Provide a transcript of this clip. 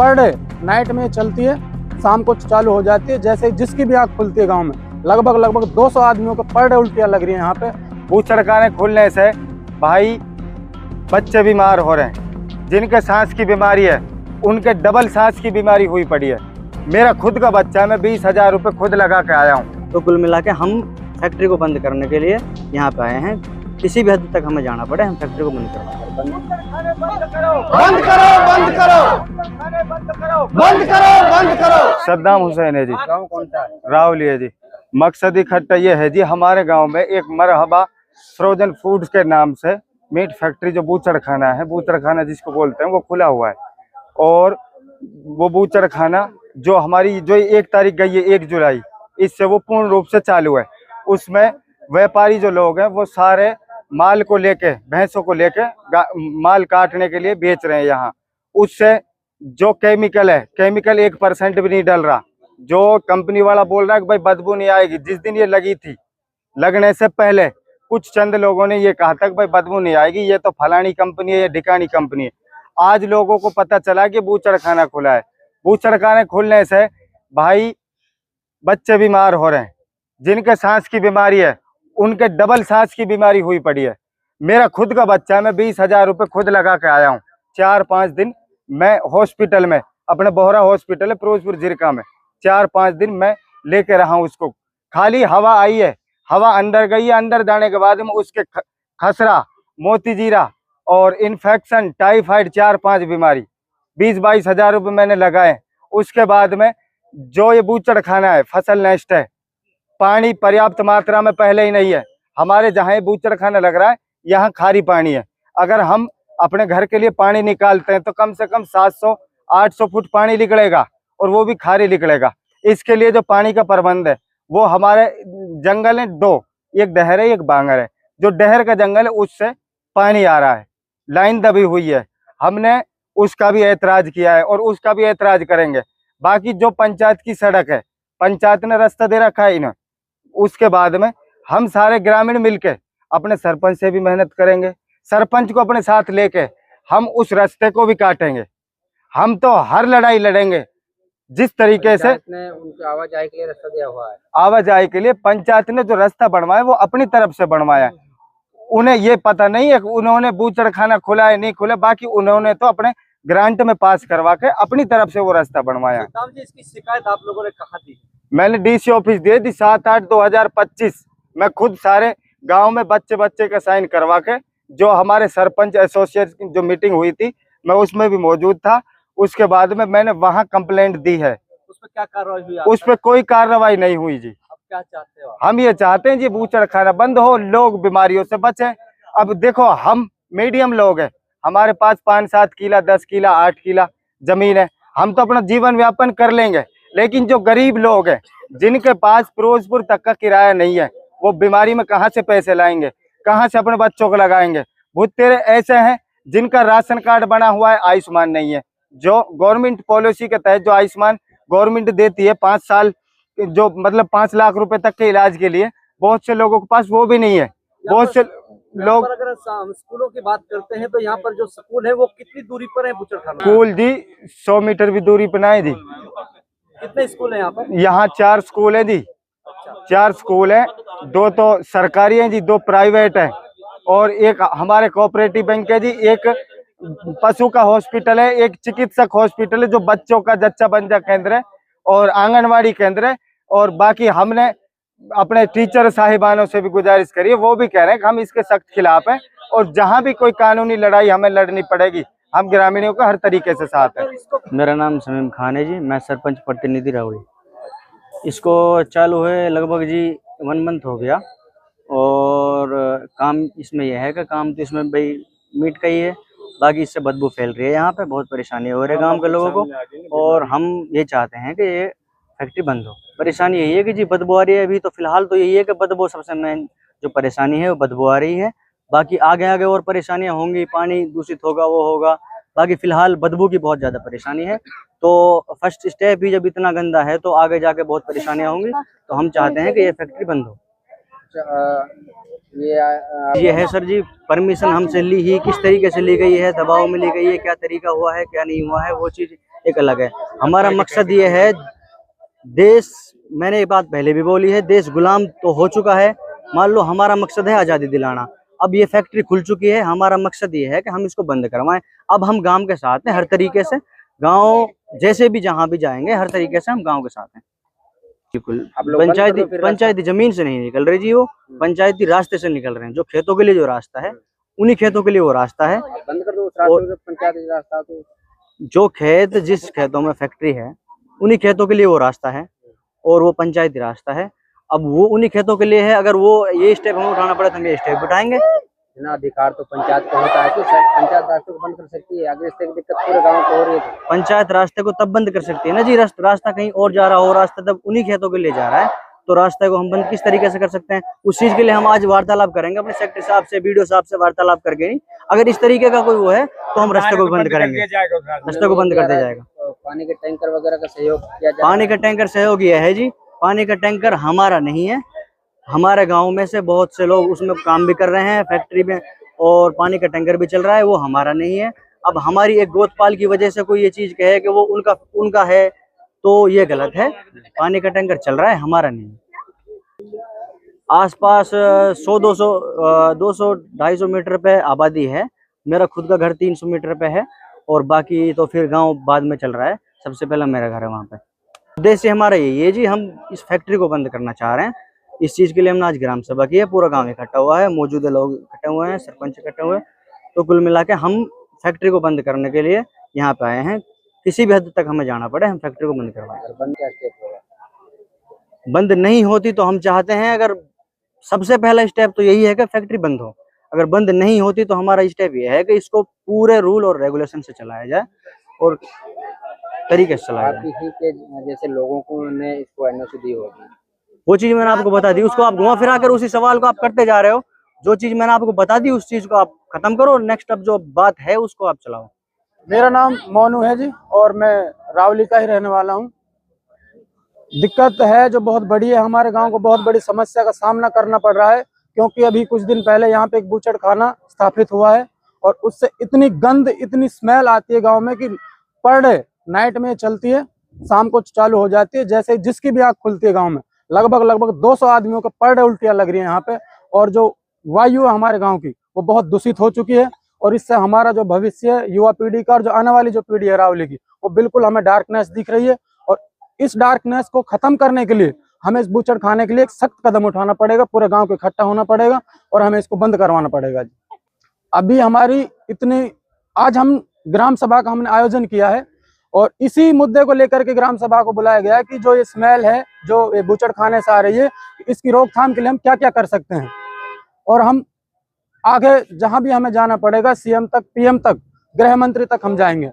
Per day night में चलती है, शाम को चालू हो जाती है। जैसे जिसकी भी आँख खुलती है गांव में लगभग 200 आदमियों को पर डे उल्टियाँ लग रही हैं यहाँ पे। बूचड़खाने खुलने से भाई बच्चे बीमार हो रहे हैं, जिनके सांस की बीमारी है उनके डबल सांस की बीमारी हुई पड़ी है। मेरा खुद का बच्चा है, मैं 20,000 रुपए खुद लगा के आया हूँ। तो कुल मिला के हम फैक्ट्री को बंद करने के लिए यहाँ पे आए हैं। किसी भी हद तक हमें जाना पड़े, हम फैक्ट्री को बंद करवाएंगे। बंद करो। सद्दाम हुसैन है जी, गाँव कौन सा है? रावली है जी। मकसद इकट्ठा ये है जी, हमारे गांव में एक मरहबा फ्रोजन फूड्स के नाम से मीट फैक्ट्री जो बूचड़खाना है, बूचड़खाना जिसको बोलते हैं, वो खुला हुआ है। और वो बूचड़खाना जो हमारी जो 1 तारीख गई है 1 जुलाई, इससे वो पूर्ण रूप से चालू है। उसमें व्यापारी जो लोग हैं वो सारे माल को लेके, भैंसों को लेके माल काटने के लिए बेच रहे हैं यहाँ। उससे जो केमिकल है, केमिकल 1% भी नहीं डल रहा। जो कंपनी वाला बोल रहा है कि भाई बदबू नहीं आएगी, जिस दिन ये लगी थी, लगने से पहले कुछ चंद लोगों ने ये कहा था कि भाई बदबू नहीं आएगी, ये तो फलानी कंपनी है, ये ढिकानी कंपनी है। आज लोगों को पता चला कि बूचड़खाना खुला है। बूचड़खाने खुलने से भाई बच्चे बीमार हो रहे हैं, जिनके सांस की बीमारी है उनके डबल सांस की बीमारी हुई पड़ी है। मेरा खुद का बच्चा है, मैं 20,000 रुपए खुद लगा के आया हूँ। 4-5 दिन मैं हॉस्पिटल में, अपने बोहरा हॉस्पिटल है फिरोजपुर जिरका में, 4-5 दिन मैं लेके रहा हूँ उसको। खाली हवा आई है, हवा अंदर गई है, अंदर जाने के बाद में उसके खसरा, मोतीजीरा और इन्फेक्शन, टाइफाइड, 4-5 बीमारी, 20-22 हजार रुपये मैंने लगाए। उसके बाद में जो ये बूचड़खाना है फसल नष्ट है, पानी पर्याप्त मात्रा में पहले ही नहीं है। हमारे जहाँ ये बूचड़खाना लग रहा है यहाँ खारी पानी है। अगर हम अपने घर के लिए पानी निकालते हैं तो कम से कम 700-800 फुट पानी निकलेगा, और वो भी खारी निकलेगा। इसके लिए जो पानी का प्रबंध है वो हमारे जंगल है 2, एक डहर है एक बांगर है। जो डहर का जंगल है उससे पानी आ रहा है, लाइन दबी हुई है। हमने उसका भी ऐतराज किया है और उसका भी ऐतराज करेंगे। बाकी जो पंचायत की सड़क है, पंचायत ने रास्ता दे रखा है इन्हें, उसके बाद में हम सारे ग्रामीण मिलके अपने सरपंच से भी मेहनत करेंगे। सरपंच को अपने साथ लेके हम उस रास्ते को भी काटेंगे। हम तो हर लड़ाई लड़ेंगे जिस तरीके से उनकी आवाजाही के लिए रास्ता दिया हुआ है। आवाजाही के लिए पंचायत ने जो रास्ता बनवाया वो अपनी तरफ से बनवाया है। उन्हें ये पता नहीं है कि उन्होंने बूचड़खाना खुला है नहीं खुला, बाकी उन्होंने तो अपने ग्रांट में पास करवा के अपनी तरफ से वो रास्ता बनवाया। जी, इसकी शिकायत आप लोगों ने कहाँ दी? मैंने डीसी ऑफिस दी थी 7/8/2025। मैं खुद सारे गांव में बच्चे का साइन करवा के, जो हमारे सरपंच एसोसिएट की जो मीटिंग हुई थी मैं उसमें भी मौजूद था। उसके बाद में मैंने वहां कंप्लेंट दी है। उस पर क्या कार्रवाई हुई? उस पर कोई कार्रवाई नहीं हुई जी। अब क्या चाहते हो? हम ये चाहते हैं जी बूचड़खाना बंद हो, लोग बीमारियों से बचें। अब देखो हम मीडियम लोग हैं, हमारे पास 5-7 किला 10 किला 8 किला जमीन है, हम तो अपना जीवन व्यापन कर लेंगे। लेकिन जो गरीब लोग हैं जिनके पास फिरोजपुर तक का किराया नहीं है, वो बीमारी में कहाँ से पैसे लाएंगे, कहाँ से अपने बच्चों को लगाएंगे। बहुत तेरे ऐसे हैं जिनका राशन कार्ड बना हुआ है, आयुष्मान नहीं है। जो गवर्नमेंट पॉलिसी के तहत जो आयुष्मान गवर्नमेंट देती है 5 साल, जो मतलब 5 लाख रुपए तक के इलाज के लिए, बहुत से लोगों के पास वो भी नहीं है। बहुत से लोग, अगर स्कूलों की बात करते हैं तो यहाँ पर जो स्कूल है वो कितनी दूरी पर है बूचड़खाना? स्कूल जी 100 मीटर भी दूरी पर नहीं जी। कितने स्कूल है यहाँ पर? यहाँ 4 स्कूल है जी, 4 स्कूल है। 2 तो सरकारी हैं जी, 2 प्राइवेट है, और एक हमारे कोऑपरेटिव बैंक है जी। एक पशु का हॉस्पिटल है, एक चिकित्सक हॉस्पिटल है जो बच्चों का जच्चा बंजा केंद्र है, और आंगनवाड़ी केंद्र है। और बाकी हमने अपने टीचर साहिबानों से भी गुजारिश करी है, वो भी कह रहे हैं कि हम इसके सख्त खिलाफ हैं, और जहां भी कोई कानूनी लड़ाई हमें लड़नी पड़ेगी, हम ग्रामीणों का हर तरीके से साथ है। मेरा नाम शमीम खान है जी, मैं सरपंच प्रतिनिधि रावली। इसको चालू हुए लगभग जी 1 मंथ हो गया, और काम इसमें यह है कि काम तो इसमें भाई मीट का ही है, बाकी इससे बदबू फैल रही है। यहाँ पे बहुत परेशानी हो रही है गांव के लोगों को, और हम ये चाहते हैं कि ये फैक्ट्री बंद हो। परेशानी यही है कि जी बदबू आ रही है। अभी तो फिलहाल तो यही है कि बदबू सबसे मेन जो परेशानी है वो बदबू आ रही है। बाकी आगे आगे और परेशानियां होंगी, पानी दूषित होगा, वो होगा। बाकी फिलहाल बदबू की बहुत ज़्यादा परेशानी है। तो फर्स्ट स्टेप ही जब इतना गंदा है तो आगे जाके बहुत परेशानियां होंगी। तो हम चाहते हैं कि ये फैक्ट्री बंद हो। ये है सर जी, परमिशन हमसे ली ही किस तरीके से ली गई है, दबाव में ली गई है, क्या तरीका हुआ है क्या नहीं हुआ है, वो चीज़ एक अलग है। हमारा मकसद ये है, देश, मैंने ये बात पहले भी बोली है, देश गुलाम तो हो चुका है। मान लो हमारा मकसद है आज़ादी दिलाना, अब ये फैक्ट्री खुल चुकी है, हमारा मकसद ये है कि हम इसको बंद करवाएं। अब हम गांव के साथ हैं हर तरीके से, गांव जैसे भी जहां भी जाएंगे हर तरीके से हम गांव के साथ हैं। बिल्कुल पंचायती जमीन से नहीं निकल रही जी, वो पंचायती रास्ते से निकल रहे हैं। जो खेतों के लिए जो रास्ता है, उन्हीं खेतों के लिए वो रास्ता है। बंद कर दो उस रास्ते को, पंचायती रास्ता। तो जो खेत, जिस खेतों में फैक्ट्री है, उन्हीं खेतों के लिए वो रास्ता है और वो पंचायती रास्ता है। अब वो उन्हीं खेतों के लिए है, अगर वो ये स्टेप हमें उठाना पड़े तो हम ये स्टेप उठाएंगे। इतना अधिकार तो पंचायत को होता है कि पंचायत रास्ते को बंद कर सकती है। अगर इससे दिक्कत पूरे गांव को हो रही है तो पंचायत रास्ते को तब बंद कर सकती है ना जी। रास्ता कहीं और जा रहा हो, रास्ता तब उन्हीं खेतों के लिए जा रहा है, तो रास्ते को हम बंद किस तरीके से कर सकते हैं? उस चीज के लिए हम आज वार्तालाप करेंगे अपने सेक्रेटरी साहब से, बीडीओ साहब से वार्तालाप करके। नहीं, अगर इस तरीके का कोई वो है तो हम रास्ते को बंद करेंगे, रास्ते को बंद कर दिया जाएगा। पानी के टैंकर वगैरह का सहयोग किया जाए। पानी का टैंकर सहयोग यह है जी, पानी का टैंकर हमारा नहीं है, हमारे गांव में से बहुत से लोग उसमें काम भी कर रहे हैं फैक्ट्री में, और पानी का टैंकर भी चल रहा है, वो हमारा नहीं है। अब हमारी एक गोदपाल की वजह से कोई ये चीज कहे कि वो उनका है, तो ये गलत है। पानी का टैंकर चल रहा है, हमारा नहीं। आसपास 100-200-250 मीटर पे आबादी है। मेरा खुद का घर 300 मीटर पे है, और बाकी तो फिर गांव बाद में चल रहा है। सबसे पहला मेरा घर है वहाँ पे। उद्देश्य हमारा यही है जी, हम इस फैक्ट्री को बंद करना चाह रहे हैं। इस चीज के लिए हमने आज ग्राम सभा की है, पूरा गांव इकट्ठा हुआ है, मौजूदा लोग इकट्ठे हुए हैं, सरपंच इकट्ठे हुए हैं। तो कुल मिला के हम फैक्ट्री को बंद करने के लिए यहाँ पे आए हैं। किसी भी हद तक हमें जाना पड़े, हम फैक्ट्री को बंद करवाएं। बंद नहीं होती तो हम चाहते हैं, अगर सबसे पहला स्टेप तो यही है कि फैक्ट्री बंद हो। अगर बंद नहीं होती तो हमारा स्टेप ये है कि इसको पूरे रूल और रेगुलेशन से चलाया जाए और तरीके से चलाया जाए। जैसे लोगों को ने इसको एनओसी दी होगी, वो चीज मैंने आपको बता दी, उसको आप घुमा फिरा कर उसी सवाल को आप करते जा रहे हो। जो चीज मैंने आपको बता दी उस चीज को आप खत्म करो, नेक्स्ट अब जो बात है उसको आप चलाओ। मेरा नाम मोनू है जी, और मैं रावली का ही रहने वाला हूँ। दिक्कत है जो बहुत बड़ी है, हमारे गांव को बहुत बड़ी समस्या का सामना करना पड़ रहा है, क्योंकि अभी कुछ दिन पहले यहाँ पे एक बूचड़ खाना स्थापित हुआ है, और उससे इतनी गंद, इतनी स्मेल आती है गांव में कि पर डे नाइट में चलती है, शाम को चालू हो जाती है। जैसे जिसकी भी आँख खुलती है गाँव में लगभग 200 आदमियों को पर डे उल्टियाँ लग रही है यहाँ पे। और जो वायु है हमारे गाँव की, वो बहुत दूषित हो चुकी है, और इससे हमारा जो भविष्य है युवा पीढ़ी का, और जो आने वाली जो पीढ़ी है रावली की, वो बिल्कुल हमें डार्कनेस दिख रही है। और इस डार्कनेस को खत्म करने के लिए हमें इस बूचड़ खाने के लिए एक सख्त कदम उठाना पड़ेगा, पूरे गांव को इकट्ठा होना पड़ेगा, और हमें इसको बंद करवाना पड़ेगा। अभी हमारी आज हम ग्राम सभा का हमने आयोजन किया है, और इसी मुद्दे को लेकर के ग्राम सभा को बुलाया गया है कि जो ये स्मेल है, जो ये बूचड़ खाने से आ रही है, इसकी रोकथाम के लिए हम क्या क्या कर सकते हैं। और हम आगे जहां भी हमें जाना पड़ेगा, सीएम तक, पीएम तक, गृह मंत्री तक हम जाएंगे।